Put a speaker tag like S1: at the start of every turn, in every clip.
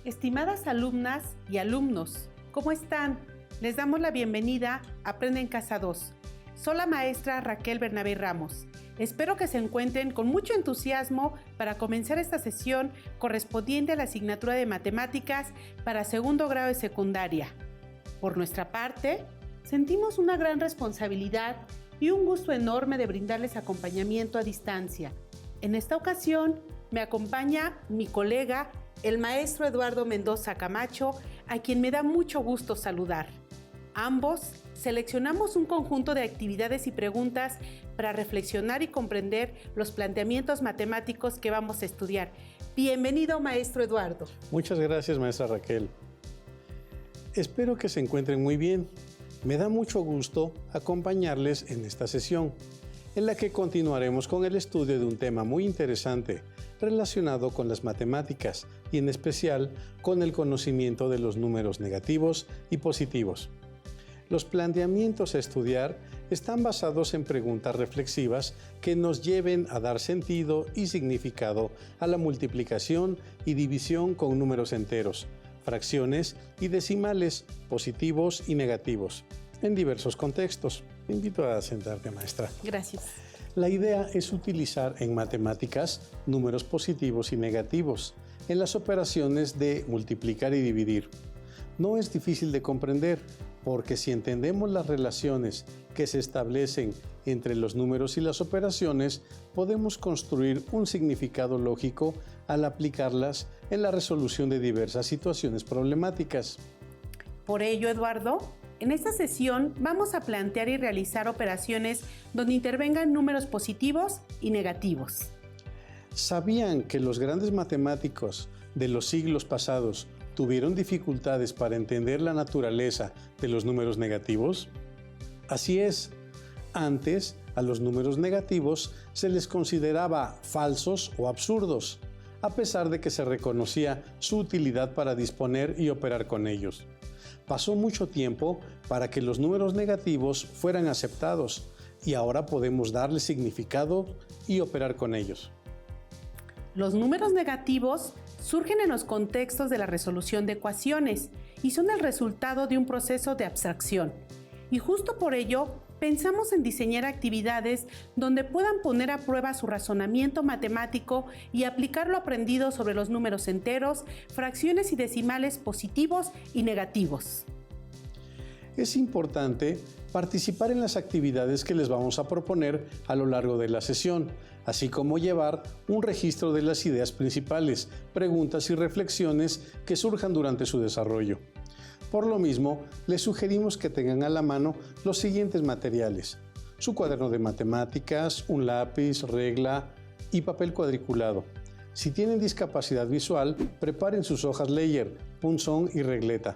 S1: Estimadas alumnas y alumnos, ¿cómo están? Les damos la bienvenida a Aprende en Casa 2. Soy la maestra Raquel Bernabé Ramos. Espero que se encuentren con mucho entusiasmo para comenzar esta sesión correspondiente a la asignatura de Matemáticas para segundo grado de secundaria. Por nuestra parte, sentimos una gran responsabilidad y un gusto enorme de brindarles acompañamiento a distancia. En esta ocasión, me acompaña mi colega, el maestro Eduardo Mendoza Camacho, a quien me da mucho gusto saludar. Ambos seleccionamos un conjunto de actividades y preguntas para reflexionar y comprender los planteamientos matemáticos que vamos a estudiar. Bienvenido, maestro Eduardo.
S2: Muchas gracias, maestra Raquel. Espero que se encuentren muy bien. Me da mucho gusto acompañarles en esta sesión, en la que continuaremos con el estudio de un tema muy interesante relacionado con las matemáticas y en especial con el conocimiento de los números negativos y positivos. Los planteamientos a estudiar están basados en preguntas reflexivas que nos lleven a dar sentido y significado a la multiplicación y división con números enteros, fracciones y decimales positivos y negativos, en diversos contextos. Te invito a sentarte, maestra.
S1: Gracias.
S2: La idea es utilizar en matemáticas números positivos y negativos en las operaciones de multiplicar y dividir. No es difícil de comprender, porque si entendemos las relaciones que se establecen entre los números y las operaciones, podemos construir un significado lógico al aplicarlas en la resolución de diversas situaciones problemáticas.
S1: Por ello, Eduardo, en esta sesión vamos a plantear y realizar operaciones donde intervengan números positivos y negativos.
S2: ¿Sabían que los grandes matemáticos de los siglos pasados tuvieron dificultades para entender la naturaleza de los números negativos? Así es, antes a los números negativos se les consideraba falsos o absurdos, a pesar de que se reconocía su utilidad para disponer y operar con ellos. Pasó mucho tiempo para que los números negativos fueran aceptados y ahora podemos darle significado y operar con ellos.
S1: Los números negativos surgen en los contextos de la resolución de ecuaciones y son el resultado de un proceso de abstracción. Y justo por ello, pensamos en diseñar actividades donde puedan poner a prueba su razonamiento matemático y aplicar lo aprendido sobre los números enteros, fracciones y decimales positivos y negativos.
S2: Es importante participar en las actividades que les vamos a proponer a lo largo de la sesión, así como llevar un registro de las ideas principales, preguntas y reflexiones que surjan durante su desarrollo. Por lo mismo, les sugerimos que tengan a la mano los siguientes materiales: su cuaderno de matemáticas, un lápiz, regla y papel cuadriculado. Si tienen discapacidad visual, preparen sus hojas Leyer, punzón y regleta.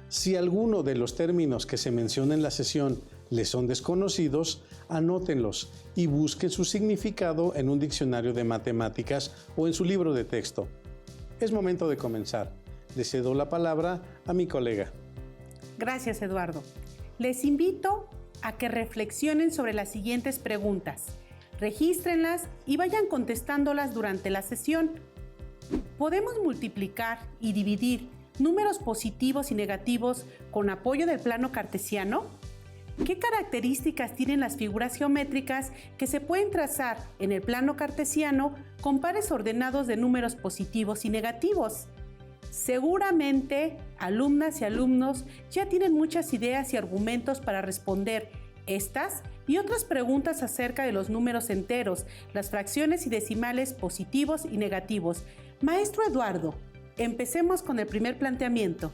S2: Si alguno de los términos que se menciona en la sesión les son desconocidos, anótenlos y busquen su significado en un diccionario de matemáticas o en su libro de texto. Es momento de comenzar. Le cedo la palabra a mi colega.
S1: Gracias, Eduardo. Les invito a que reflexionen sobre las siguientes preguntas. Regístrenlas y vayan contestándolas durante la sesión. ¿Podemos multiplicar y dividir números positivos y negativos con apoyo del plano cartesiano? ¿Qué características tienen las figuras geométricas que se pueden trazar en el plano cartesiano con pares ordenados de números positivos y negativos? Seguramente, alumnas y alumnos ya tienen muchas ideas y argumentos para responder estas y otras preguntas acerca de los números enteros, las fracciones y decimales positivos y negativos. Maestro Eduardo, empecemos con el primer planteamiento.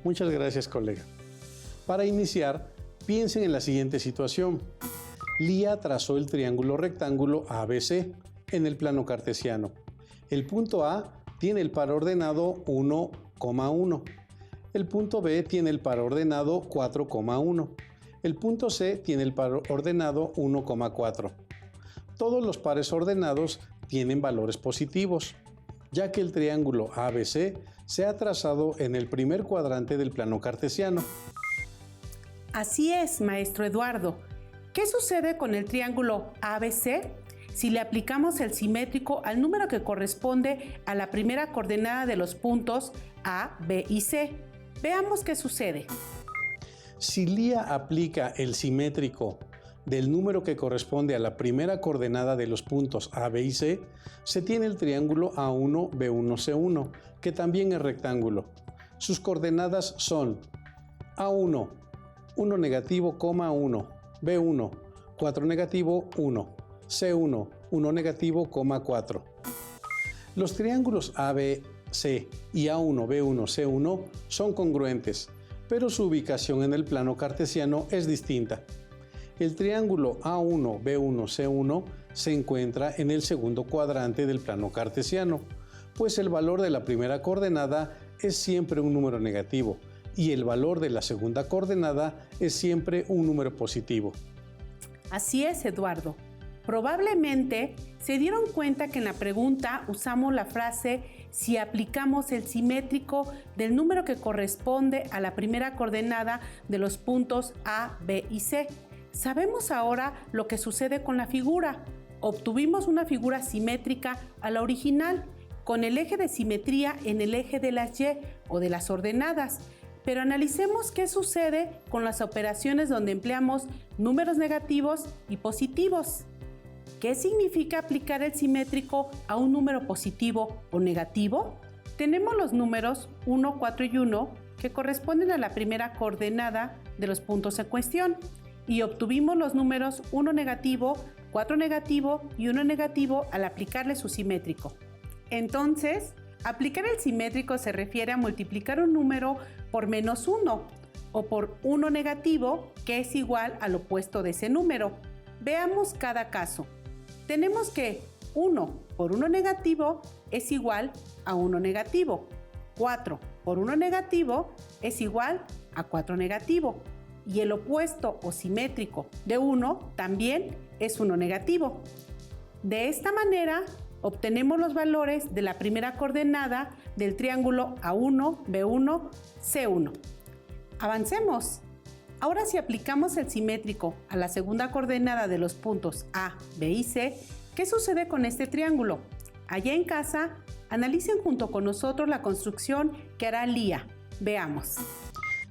S2: Muchas gracias, colega. Para iniciar, piensen en la siguiente situación. Lía trazó el triángulo rectángulo ABC en el plano cartesiano. El punto A tiene el par ordenado 1,1. El punto B tiene el par ordenado 4,1. El punto C tiene el par ordenado 1,4. Todos los pares ordenados tienen valores positivos, ya que el triángulo ABC se ha trazado en el primer cuadrante del plano cartesiano.
S1: Así es, maestro Eduardo. ¿Qué sucede con el triángulo ABC? si le aplicamos el simétrico al número que corresponde a la primera coordenada de los puntos A, B y C. Veamos qué sucede.
S2: Si Lía aplica el simétrico del número que corresponde a la primera coordenada de los puntos A, B y C, se tiene el triángulo A1, B1, C1, que también es rectángulo. Sus coordenadas son A1, 1 negativo, 1, B1, 4 negativo, 1, C1, 1 negativo, 4. Los triángulos ABC y A1, B1, C1 son congruentes, pero su ubicación en el plano cartesiano es distinta. El triángulo A1, B1, C1 se encuentra en el segundo cuadrante del plano cartesiano, pues el valor de la primera coordenada es siempre un número negativo y el valor de la segunda coordenada es siempre un número positivo.
S1: Así es, Eduardo. Probablemente se dieron cuenta que en la pregunta usamos la frase si aplicamos el simétrico del número que corresponde a la primera coordenada de los puntos A, B y C. Sabemos ahora lo que sucede con la figura. Obtuvimos una figura simétrica a la original, con el eje de simetría en el eje de las Y o de las ordenadas. Pero analicemos qué sucede con las operaciones donde empleamos números negativos y positivos. ¿Qué significa aplicar el simétrico a un número positivo o negativo? Tenemos los números 1, 4 y 1 que corresponden a la primera coordenada de los puntos en cuestión y obtuvimos los números 1 negativo, 4 negativo y 1 negativo al aplicarle su simétrico. Entonces, aplicar el simétrico se refiere a multiplicar un número por menos 1 o por 1 negativo que es igual al opuesto de ese número. Veamos cada caso. Tenemos que 1 por 1 negativo es igual a 1 negativo. 4 por 1 negativo es igual a 4 negativo. Y el opuesto o simétrico de 1 también es 1 negativo. De esta manera, obtenemos los valores de la primera coordenada del triángulo A1, B1, C1. Avancemos. Ahora, si aplicamos el simétrico a la segunda coordenada de los puntos A, B y C, ¿qué sucede con este triángulo? Allá en casa, analicen junto con nosotros la construcción que hará Lía. Veamos.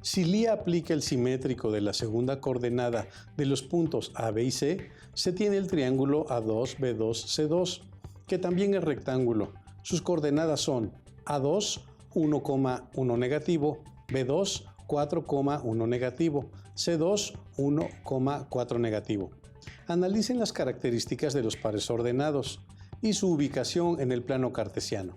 S2: Si Lía aplica el simétrico de la segunda coordenada de los puntos A, B y C, se tiene el triángulo A2, B2, C2, que también es rectángulo. Sus coordenadas son A2, 1,1 negativo, B2, 4,1 negativo, C2, 1,4 negativo. Analicen las características de los pares ordenados y su ubicación en el plano cartesiano.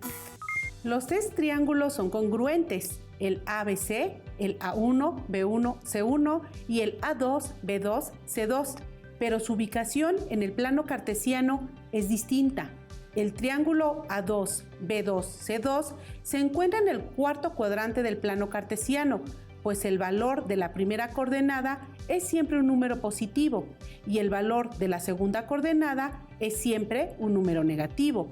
S1: Los tres triángulos son congruentes, el ABC, el A1, B1, C1 y el A2, B2, C2, pero su ubicación en el plano cartesiano es distinta. El triángulo A2, B2, C2 se encuentra en el cuarto cuadrante del plano cartesiano, pues el valor de la primera coordenada es siempre un número positivo y el valor de la segunda coordenada es siempre un número negativo.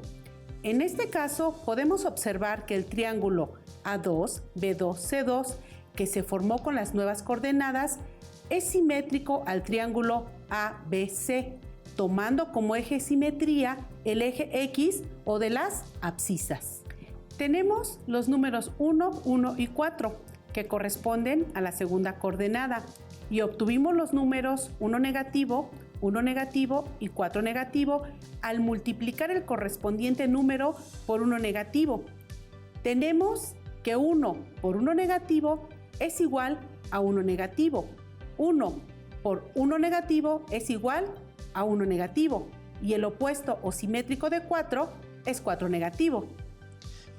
S1: En este caso, podemos observar que el triángulo A2, B2, C2, que se formó con las nuevas coordenadas, es simétrico al triángulo ABC, tomando como eje de simetría el eje X o de las abscisas. Tenemos los números 1, 1 y 4, que corresponden a la segunda coordenada, y obtuvimos los números 1 negativo y 4 negativo al multiplicar el correspondiente número por 1 negativo. Tenemos que 1 por 1 negativo es igual a 1 negativo. 1 por 1 negativo es igual a 1 negativo. Y el opuesto o simétrico de 4 es 4 negativo.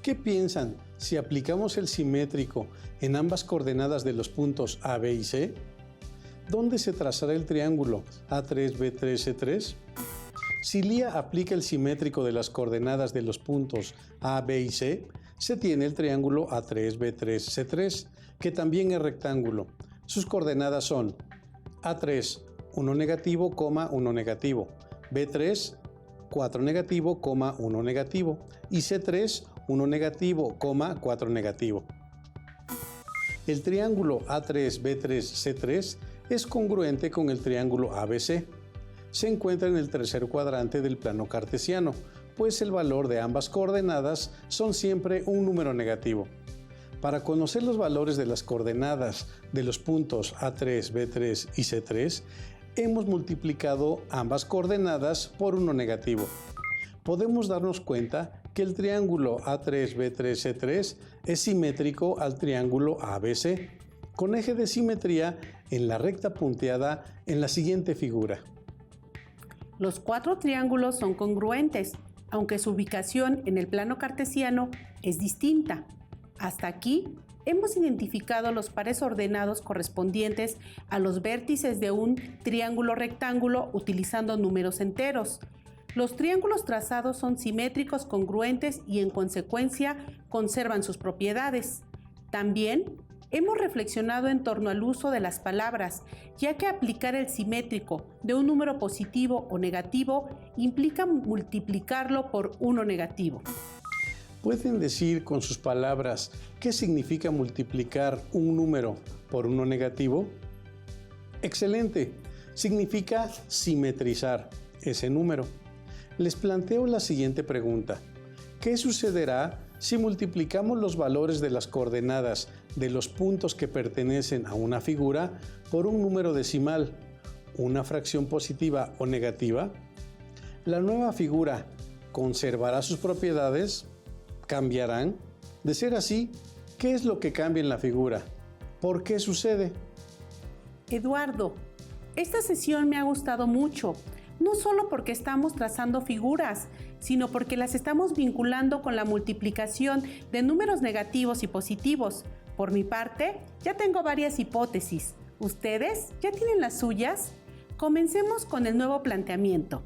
S2: ¿Qué piensan si aplicamos el simétrico en ambas coordenadas de los puntos A, B y C? ¿Dónde se trazará el triángulo A3, B3, C3? Si Lía aplica el simétrico de las coordenadas de los puntos A, B y C, se tiene el triángulo A3, B3, C3, que también es rectángulo. Sus coordenadas son A3, 1 negativo, 1 negativo, B3, 4 negativo, 1 negativo y C3, 1 negativo, 4 negativo. El triángulo A3, B3, C3 es congruente con el triángulo ABC. se encuentra en el tercer cuadrante del plano cartesiano, pues el valor de ambas coordenadas son siempre un número negativo. Para conocer los valores de las coordenadas de los puntos A3, B3 y C3, hemos multiplicado ambas coordenadas por uno negativo. Podemos darnos cuenta que el triángulo A3, B3, C3 es simétrico al triángulo ABC, con eje de simetría en la recta punteada en la siguiente figura.
S1: Los 4 triángulos son congruentes, aunque su ubicación en el plano cartesiano es distinta. Hasta aquí hemos identificado los pares ordenados correspondientes a los vértices de un triángulo rectángulo utilizando números enteros. Los triángulos trazados son simétricos, congruentes y en consecuencia conservan sus propiedades. También hemos reflexionado en torno al uso de las palabras, ya que aplicar el simétrico de un número positivo o negativo implica multiplicarlo por uno negativo.
S2: ¿Pueden decir con sus palabras qué significa multiplicar un número por uno negativo? ¡Excelente! Significa simetrizar ese número. Les planteo la siguiente pregunta. ¿Qué sucederá si multiplicamos los valores de las coordenadas de los puntos que pertenecen a una figura por un número decimal, una fracción positiva o negativa? ¿La nueva figura conservará sus propiedades? ¿Cambiarán? De ser así, ¿qué es lo que cambia en la figura? ¿Por qué sucede?
S1: Eduardo, esta sesión me ha gustado mucho, no solo porque estamos trazando figuras, sino porque las estamos vinculando con la multiplicación de números negativos y positivos. Por mi parte, ya tengo varias hipótesis. ¿Ustedes ya tienen las suyas? Comencemos con el nuevo planteamiento.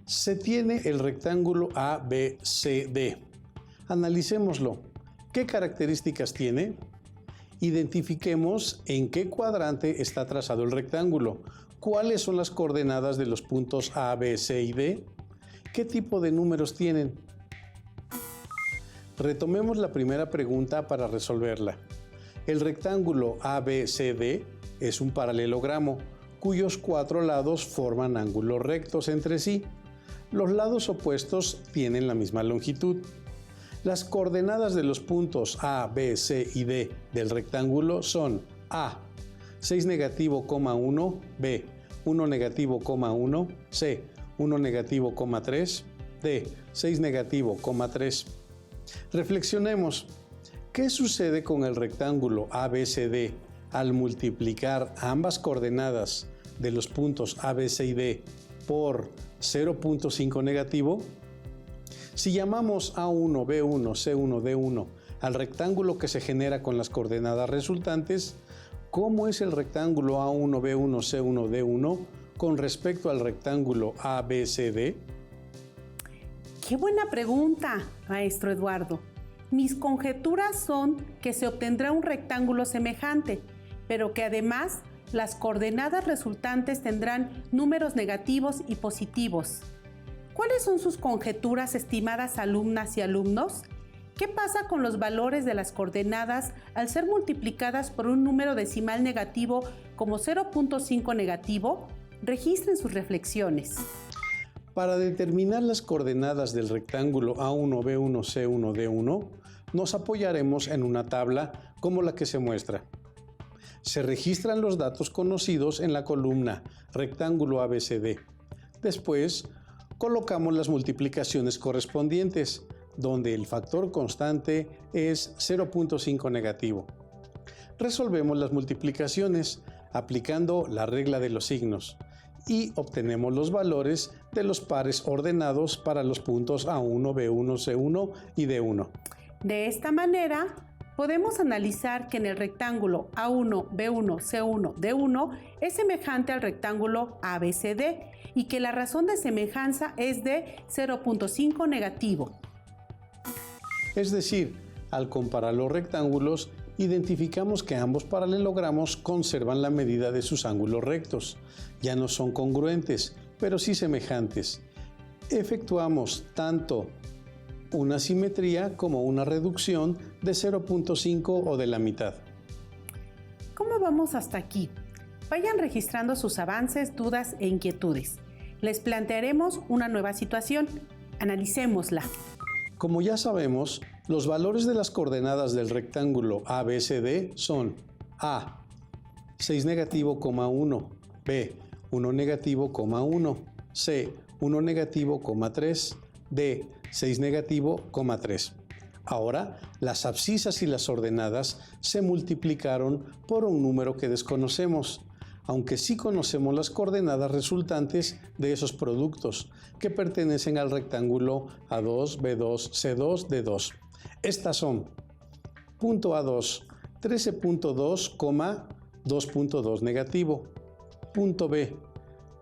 S2: Se tiene el rectángulo ABCD. Analicémoslo. ¿Qué características tiene? Identifiquemos en qué cuadrante está trazado el rectángulo. ¿Cuáles son las coordenadas de los puntos A, B, C y D? ¿Qué tipo de números tienen? Retomemos la primera pregunta para resolverla. El rectángulo ABCD es un paralelogramo cuyos 4 lados forman ángulos rectos entre sí. Los lados opuestos tienen la misma longitud. Las coordenadas de los puntos A, B, C y D del rectángulo son A, 6 negativo, 1, B, 1 negativo, 1, C, 1 negativo, 3, D, 6 negativo, 3. Reflexionemos. ¿Qué sucede con el rectángulo ABCD al multiplicar ambas coordenadas de los puntos A, B, C y D por 0.5 negativo? Si llamamos A1, B1, C1, D1 al rectángulo que se genera con las coordenadas resultantes, ¿cómo es el rectángulo A1, B1, C1, D1 con respecto al rectángulo ABCD?
S1: ¡Qué buena pregunta, maestro Eduardo! Mis conjeturas son que se obtendrá un rectángulo semejante, pero que además las coordenadas resultantes tendrán números negativos y positivos. ¿Cuáles son sus conjeturas, estimadas alumnas y alumnos? ¿Qué pasa con los valores de las coordenadas al ser multiplicadas por un número decimal negativo como 0.5 negativo? Registren sus reflexiones.
S2: Para determinar las coordenadas del rectángulo A1, B1, C1, D1, nos apoyaremos en una tabla como la que se muestra. Se registran los datos conocidos en la columna rectángulo ABCD. Después, colocamos las multiplicaciones correspondientes, donde el factor constante es 0.5 negativo. Resolvemos las multiplicaciones aplicando la regla de los signos y obtenemos los valores de los pares ordenados para los puntos A1, B1, C1 y D1.
S1: De esta manera, podemos analizar que en el rectángulo A1, B1, C1, D1 es semejante al rectángulo ABCD y que la razón de semejanza es de 0.5 negativo.
S2: Es decir, al comparar los rectángulos, identificamos que ambos paralelogramos conservan la medida de sus ángulos rectos. Ya no son congruentes, pero sí semejantes. Efectuamos tanto una simetría como una reducción de 0.5 o de la mitad.
S1: ¿Cómo vamos hasta aquí? Vayan registrando sus avances, dudas e inquietudes. Les plantearemos una nueva situación. Analicémosla.
S2: Como ya sabemos, los valores de las coordenadas del rectángulo ABCD son A, 6 negativo, 1, B, 1 negativo, 1, C, 1 negativo, 3, D, 6 negativo, 3. Ahora, las abscisas y las ordenadas se multiplicaron por un número que desconocemos, aunque sí conocemos las coordenadas resultantes de esos productos, que pertenecen al rectángulo A2, B2, C2, D2. Estas son: punto A2, 13.2, 2.2 negativo. Punto B,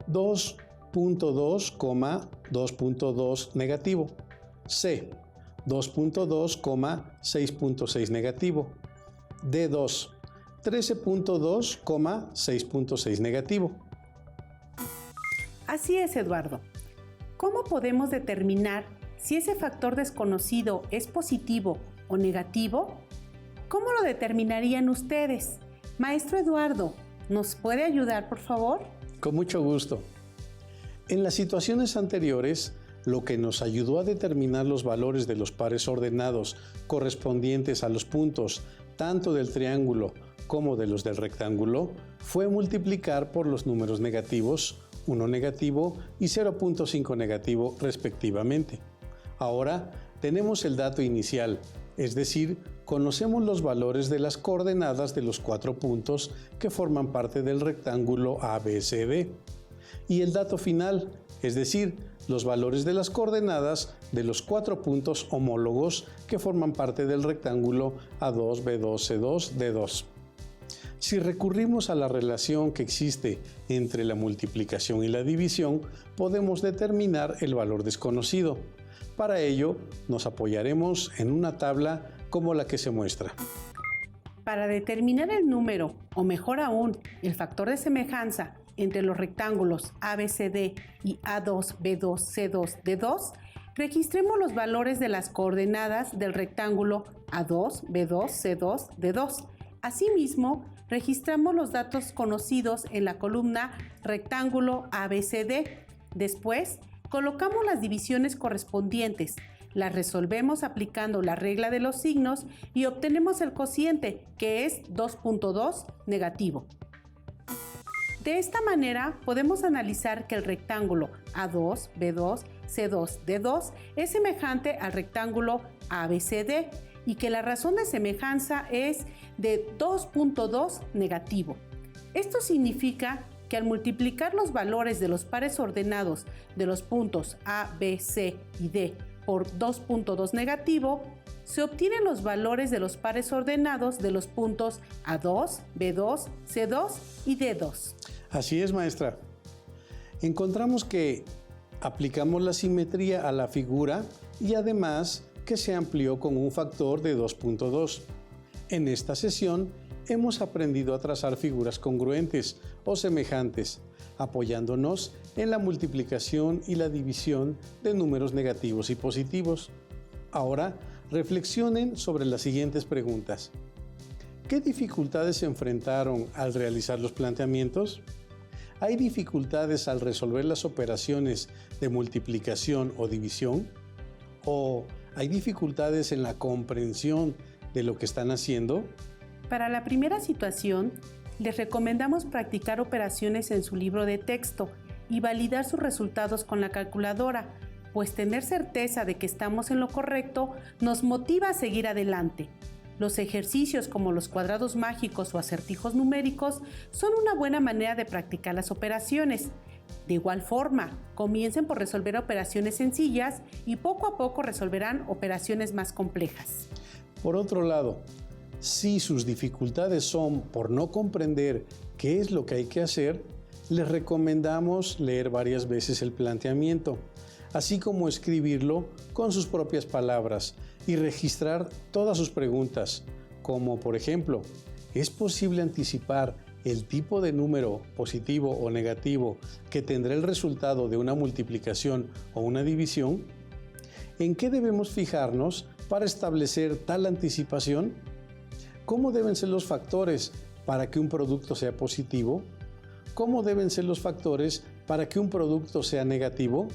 S2: 2.2, 2.2 negativo. C, 2.2, 6.6 negativo. D2, 13.2, 6.6 negativo.
S1: Así es, Eduardo. ¿Cómo podemos determinar si ese factor desconocido es positivo o negativo? ¿Cómo lo determinarían ustedes? Maestro Eduardo, ¿nos puede ayudar, por favor?
S2: Con mucho gusto. En las situaciones anteriores, lo que nos ayudó a determinar los valores de los pares ordenados correspondientes a los puntos tanto del triángulo como de los del rectángulo fue multiplicar por los números negativos, 1 negativo y 0.5 negativo respectivamente. Ahora tenemos el dato inicial, es decir, conocemos los valores de las coordenadas de los 4 puntos que forman parte del rectángulo ABCD. Y el dato final, es decir, los valores de las coordenadas de los 4 puntos homólogos que forman parte del rectángulo A2, B2, C2, D2. Si recurrimos a la relación que existe entre la multiplicación y la división, podemos determinar el valor desconocido. Para ello, nos apoyaremos en una tabla como la que se muestra.
S1: Para determinar el número, o mejor aún, el factor de semejanza entre los rectángulos ABCD y A2, B2, C2, D2, registremos los valores de las coordenadas del rectángulo A2, B2, C2, D2. Asimismo, registramos los datos conocidos en la columna rectángulo ABCD. Después, colocamos las divisiones correspondientes. Las resolvemos aplicando la regla de los signos y obtenemos el cociente, que es 2.2 negativo. De esta manera, podemos analizar que el rectángulo A2, B2, C2, D2 es semejante al rectángulo ABCD y que la razón de semejanza es de 2.2 negativo. Esto significa que al multiplicar los valores de los pares ordenados de los puntos A, B, C y D por 2.2 negativo, se obtienen los valores de los pares ordenados de los puntos A2, B2, C2 y D2.
S2: Así es, maestra. Encontramos que aplicamos la simetría a la figura y además que se amplió con un factor de 2.2. En esta sesión hemos aprendido a trazar figuras congruentes o semejantes, apoyándonos en la multiplicación y la división de números negativos y positivos. Ahora, reflexionen sobre las siguientes preguntas. ¿Qué dificultades se enfrentaron al realizar los planteamientos? ¿Hay dificultades al resolver las operaciones de multiplicación o división? ¿O hay dificultades en la comprensión de lo que están haciendo?
S1: Para la primera situación, les recomendamos practicar operaciones en su libro de texto y validar sus resultados con la calculadora, pues tener certeza de que estamos en lo correcto nos motiva a seguir adelante. Los ejercicios como los cuadrados mágicos o acertijos numéricos son una buena manera de practicar las operaciones. De igual forma, comiencen por resolver operaciones sencillas y poco a poco resolverán operaciones más complejas.
S2: Por otro lado, si sus dificultades son por no comprender qué es lo que hay que hacer, les recomendamos leer varias veces el planteamiento, así como escribirlo con sus propias palabras y registrar todas sus preguntas, como por ejemplo, ¿es posible anticipar el tipo de número positivo o negativo que tendrá el resultado de una multiplicación o una división? ¿En qué debemos fijarnos para establecer tal anticipación? ¿Cómo deben ser los factores para que un producto sea positivo? ¿Cómo deben ser los factores para que un producto sea negativo?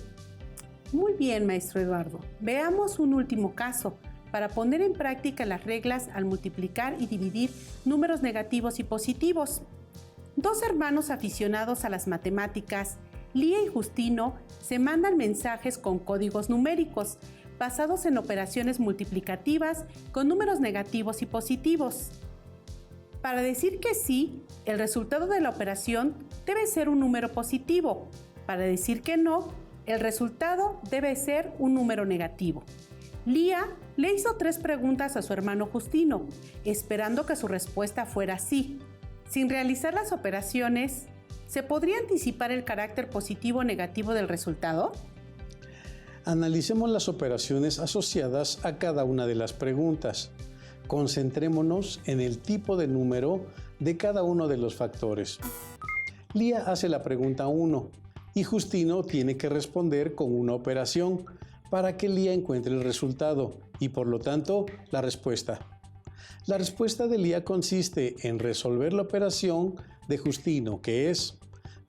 S1: Muy bien, maestro Eduardo. Veamos un último caso para poner en práctica las reglas al multiplicar y dividir números negativos y positivos. Dos hermanos aficionados a las matemáticas, Lía y Justino, se mandan mensajes con códigos numéricos basados en operaciones multiplicativas con números negativos y positivos. Para decir que sí, el resultado de la operación debe ser un número positivo. Para decir que no, el resultado debe ser un número negativo. Lía le hizo 3 preguntas a su hermano Justino, esperando que su respuesta fuera sí. Sin realizar las operaciones, ¿se podría anticipar el carácter positivo o negativo del resultado?
S2: Analicemos las operaciones asociadas a cada una de las preguntas. Concentrémonos en el tipo de número de cada uno de los factores. Lía hace la pregunta 1 y Justino tiene que responder con una operación para que Lía encuentre el resultado y por lo tanto la respuesta. La respuesta de Lía consiste en resolver la operación de Justino, que es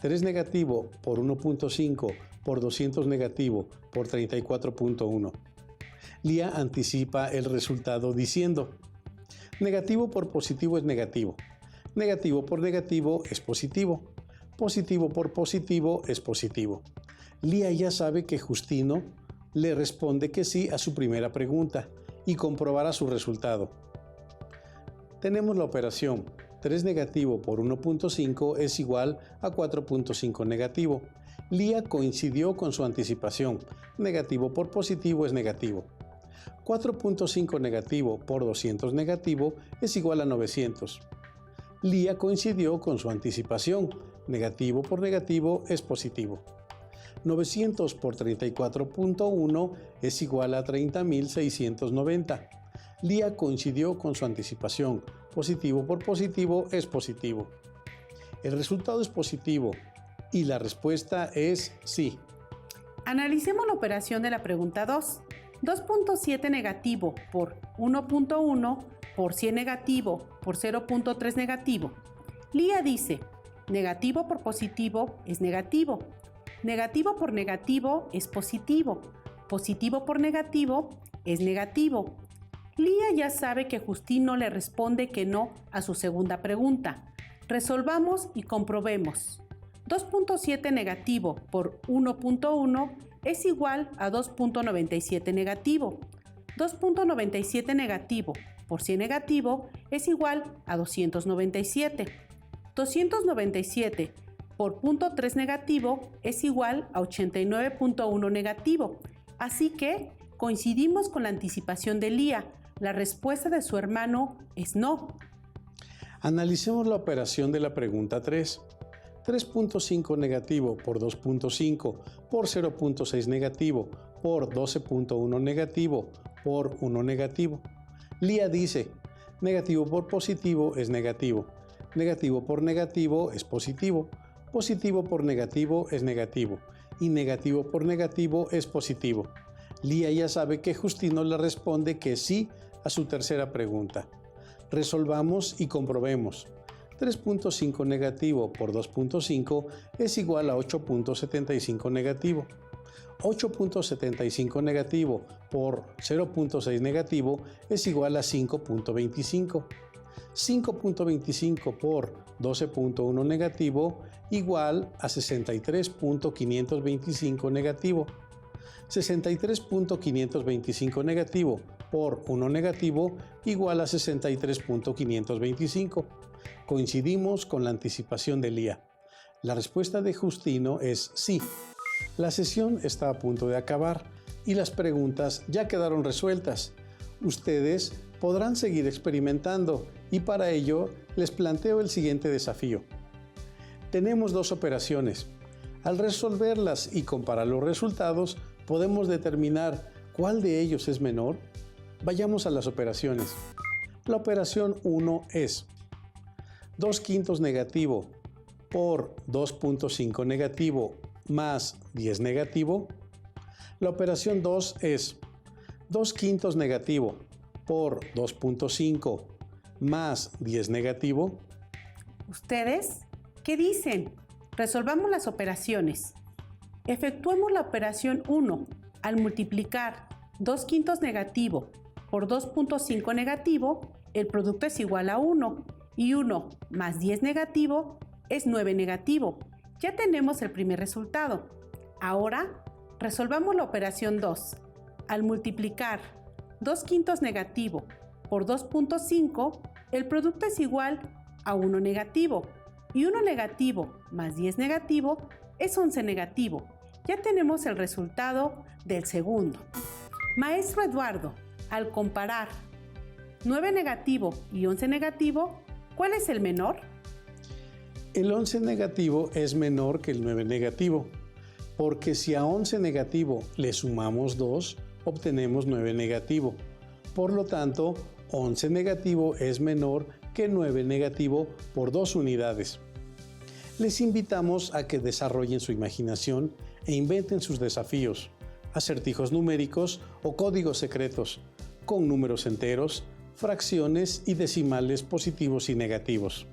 S2: 3 negativo por 1.5 por 200 negativo por 34.1. Lía anticipa el resultado diciendo: negativo por positivo es negativo, negativo por negativo es positivo, positivo por positivo es positivo. Lía ya sabe que Justino le responde que sí a su primera pregunta y comprobará su resultado. Tenemos la operación 3 negativo por 1.5 es igual a 4.5 negativo. Lía coincidió con su anticipación. Negativo por positivo es negativo. 4.5 negativo por 200 negativo es igual a 900. Lía coincidió con su anticipación. Negativo por negativo es positivo. 900 por 34.1 es igual a 30.690. Lía coincidió con su anticipación. Positivo por positivo es positivo. El resultado es positivo y la respuesta es sí.
S1: Analicemos la operación de la pregunta 2. 2.7 negativo por 1.1 por 100 negativo por 0.3 negativo. Lía dice: negativo por positivo es negativo. Negativo por negativo es positivo. Positivo por negativo es negativo. Lía ya sabe que Justino le responde que no a su segunda pregunta. Resolvamos y comprobemos. 2.7 negativo por 1.1 es igual a 2.97 negativo. 2.97 negativo por 100 negativo es igual a 297. 297 por 0.3 negativo es igual a 89.1 negativo. Así que coincidimos con la anticipación de Lía. La respuesta de su hermano es no.
S2: Analicemos la operación de la pregunta 3. 3.5 negativo por 2.5 por 0.6 negativo por 12.1 negativo por 1 negativo. Lía dice: negativo por positivo es negativo. Negativo por negativo es positivo. Positivo por negativo es negativo. Y negativo por negativo es positivo. Lía ya sabe que Justino le responde que sí a su tercera pregunta. Resolvamos y comprobemos. 3.5 negativo por 2.5 es igual a 8.75 negativo. 8.75 negativo por 0.6 negativo es igual a 5.25. 5.25 por 12.1 negativo igual a 63.525 negativo. 63.525 negativo por 1 negativo igual a 63.525. Coincidimos con la anticipación de Lía. La respuesta de Justino es sí. La sesión está a punto de acabar y las preguntas ya quedaron resueltas. Ustedes podrán seguir experimentando y para ello les planteo el siguiente desafío. Tenemos 2 operaciones. Al resolverlas y comparar los resultados, podemos determinar cuál de ellos es menor. Vayamos a las operaciones. La operación 1 es 2/5 negativo por 2.5 negativo más 10 negativo. La operación 2 es 2/5 negativo por 2.5 más 10 negativo.
S1: ¿Ustedes qué dicen? Resolvamos las operaciones. Efectuemos la operación 1. Al multiplicar 2/5 negativo por 2.5 negativo, el producto es igual a 1. Y 1 más 10 negativo es 9 negativo. Ya tenemos el primer resultado. Ahora, resolvamos la operación 2. Al multiplicar 2/5 negativo por 2.5, el producto es igual a 1 negativo. Y 1 negativo más 10 negativo es 11 negativo. Ya tenemos el resultado del segundo. Maestro Eduardo, al comparar 9 negativo y 11 negativo, ¿cuál es el menor?
S2: El 11 negativo es menor que el 9 negativo, porque si a 11 negativo le sumamos 2, obtenemos 9 negativo. Por lo tanto, 11 negativo es menor que 9 negativo por 2 unidades. Les invitamos a que desarrollen su imaginación e inventen sus desafíos, acertijos numéricos o códigos secretos, con números enteros, fracciones y decimales positivos y negativos.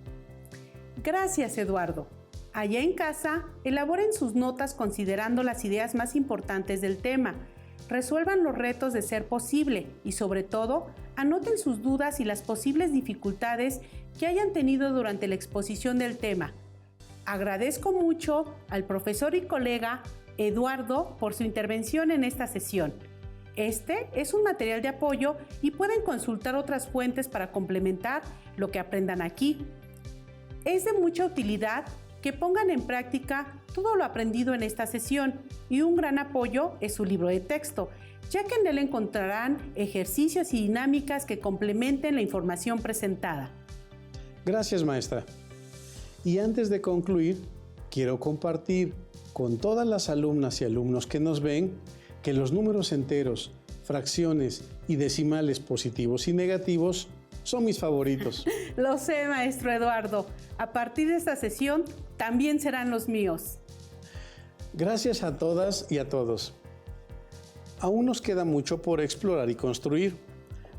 S1: Gracias, Eduardo. Allá en casa, elaboren sus notas considerando las ideas más importantes del tema. Resuelvan los retos de ser posible y, sobre todo, anoten sus dudas y las posibles dificultades que hayan tenido durante la exposición del tema. Agradezco mucho al profesor y colega Eduardo por su intervención en esta sesión. Este es un material de apoyo y pueden consultar otras fuentes para complementar lo que aprendan aquí. Es de mucha utilidad que pongan en práctica todo lo aprendido en esta sesión y un gran apoyo es su libro de texto, ya que en él encontrarán ejercicios y dinámicas que complementen la información presentada.
S2: Gracias, maestra. Y antes de concluir, quiero compartir con todas las alumnas y alumnos que nos ven que los números enteros, fracciones y decimales positivos y negativos son mis favoritos.
S1: Lo sé, maestro Eduardo. A partir de esta sesión también serán los míos.
S2: Gracias a todas y a todos. Aún nos queda mucho por explorar y construir,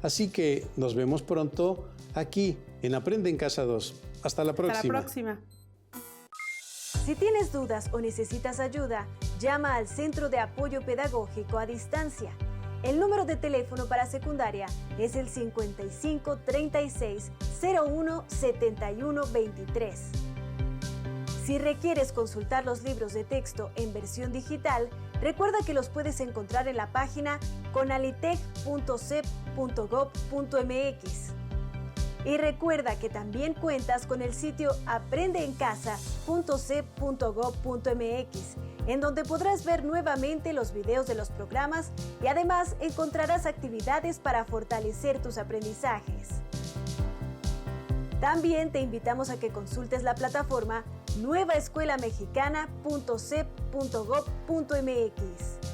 S2: así que nos vemos pronto aquí en Aprende en Casa 2. Hasta la próxima.
S1: Hasta la próxima.
S3: Si tienes dudas o necesitas ayuda, llama al Centro de Apoyo Pedagógico a Distancia. El número de teléfono para secundaria es el 55 36 01 71 23. Si requieres consultar los libros de texto en versión digital, recuerda que los puedes encontrar en la página conalitec.cep.gov.mx. Y recuerda que también cuentas con el sitio aprendeencasa.cep.gov.mx, en donde podrás ver nuevamente los videos de los programas y además encontrarás actividades para fortalecer tus aprendizajes. También te invitamos a que consultes la plataforma nuevaescuelamexicana.cep.gov.mx.